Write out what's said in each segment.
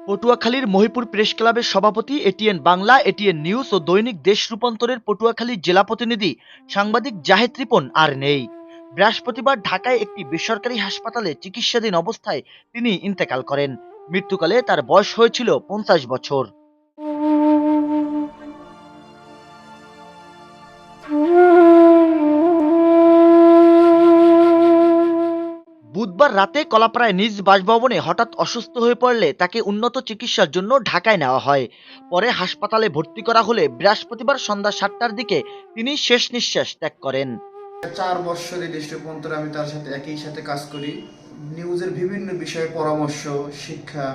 পটুয়াখালীর মহিপুর প্রেস ক্লাবের সভাপতি, এটিএন বাংলা, এটিএন নিউজ ও দৈনিক দেশ রূপান্তরের পটুয়াখালী জেলা প্রতিনিধি সাংবাদিক জাহিদ রিপন আর নেই। বৃহস্পতিবার ঢাকায় একটি বেসরকারি হাসপাতালে চিকিৎসাধীন অবস্থায় তিনি ইন্তেকাল করেন। মৃত্যুকালে তার বয়স হয়েছিল 50 বছর। বুধবার রাতে কলাপাড়ায় নিজ বাসভবনে হঠাৎ অসুস্থ হয়ে পড়লে তাকে উন্নত চিকিৎসার জন্য ঢাকায় নেওয়া হয়। পরে হাসপাতালে ভর্তি করা হলে বৃহস্পতিবার সন্ধ্যা 7টার দিকে তিনি শেষ নিঃশ্বাস ত্যাগ করেন। 4 বছরের দেশ রূপান্তরে আমি তার সাথে একই সাথে কাজ করি। নিউজের বিভিন্ন বিষয়ে পরামর্শ, শিক্ষা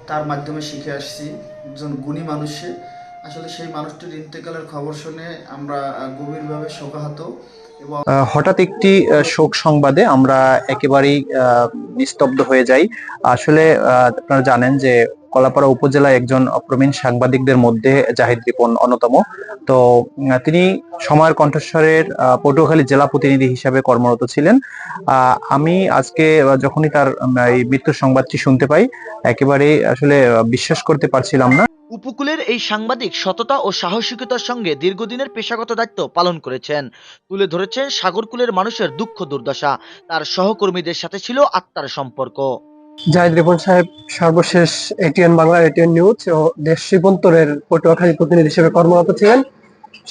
তার মাধ্যমে শিখে আসছি। একজন গুণী মানুষে আসলে সেই মানুষটির ইন্তেকালের খবর শুনে আমরা গভীরভাবে শোকাহত এবং হঠাৎ একটি শোক সংবাদে আমরা একেবারেই নিস্তব্ধ হয়ে যাই। আসলে আপনারা জানেন যে কলাপাড়া উপজেলায় একজন প্রবীণ সাংবাদিকদের মধ্যে জাহিদ রিপন অন্যতম। তো তিনি সময়ের কণ্ঠস্বরের পটুয়াখালী জেলা প্রতিনিধি হিসাবে কর্মরত ছিলেন। আমি আজকে যখনই তার এই মৃত্যুর সংবাদটি শুনতে পাই, একেবারে আসলে বিশ্বাস করতে পারছিলাম না। উপকূলের এই সাংবাদিক সততা ও সাহসিকতার সঙ্গে দীর্ঘদিনের পেশাগত দায়িত্ব পালন করেছেন। তুলে ধরেছেন সাগরকুলের মানুষের দুঃখ দুর্দশা। তার সহকর্মীদের সাথে ছিল আত্মার সম্পর্ক। জাহিদ রিপন সাহেব সর্বশেষ এটিএন বাংলা, এটিএন নিউজ ও দেশ রূপান্তরের পটুয়াখালী প্রতিনিধি হিসেবে কর্মরত ছিলেন।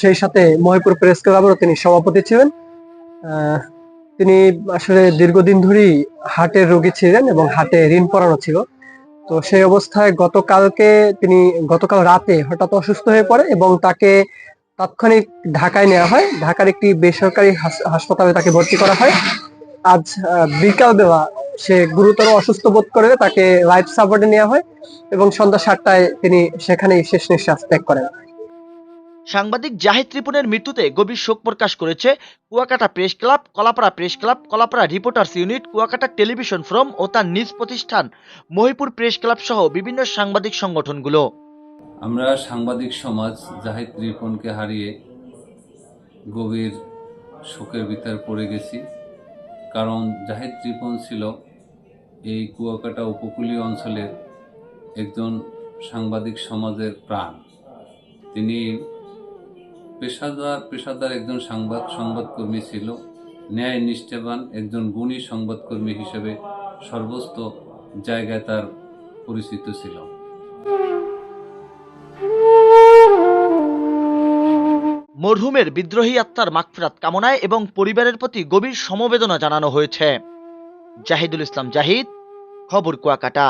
সেই সাথে মহিপুর প্রেস ক্লাবেরও তিনি সভাপতি ছিলেন। তিনি আসলে দীর্ঘদিন ধরেই হার্টের রোগী ছিলেন এবং হার্টে ঋণ পড়ানো ছিল। তো সেই অবস্থায় গতকাল রাতে হঠাৎ অসুস্থ হয়ে পড়ে এবং তাকে তাৎক্ষণিক ঢাকায় নেওয়া হয়। ঢাকার একটি বেসরকারি হাসপাতালে তাকে ভর্তি করা হয়। আজ বিকালবেলা সে গুরুতর অসুস্থ বোধ করে তাকে লাইফ সাপোর্টে নেওয়া হয় এবং সন্ধ্যা 7টায় তিনি সেখানেই শেষ নিঃশ্বাস ত্যাগ করেন। সাংবাদিক জাহিদ রিপনের মৃত্যুতে গভীর শোক প্রকাশ করেছে Kuakata press club, Kalapara press club, Kalapara reporters unit, Kuakata television forum ও তার নিজ প্রতিষ্ঠান মহিপুর প্রেস ক্লাব সহ বিভিন্ন সাংবাদিক সংগঠনগুলো। আমরা সাংবাদিক সমাজ জাহিদ রিপনকে হারিয়ে গভীর শোকের ভিতর পড়ে গেছি। কারণ জাহিদ রিপন ছিল এই কুয়াকাটা উপকূলীয় অঞ্চলের একজন সাংবাদিক সমাজের প্রাণ। তিনি পেশাদার একজন সংবাদকর্মী ছিল, ন্যায় নিষ্ঠাবান একজন গুণী সংবাদকর্মী হিসেবে সর্বোচ্চ জায়গায় তার পরিচিত ছিল। মরহুমের বিদ্রোহী আত্মার মাগফিরাত কামনায় এবং পরিবারের প্রতি গভীর সমবেদনা জানানো হয়েছে। জাহিদুল ইসলাম জাহিদ, খবর কুয়াকাটা।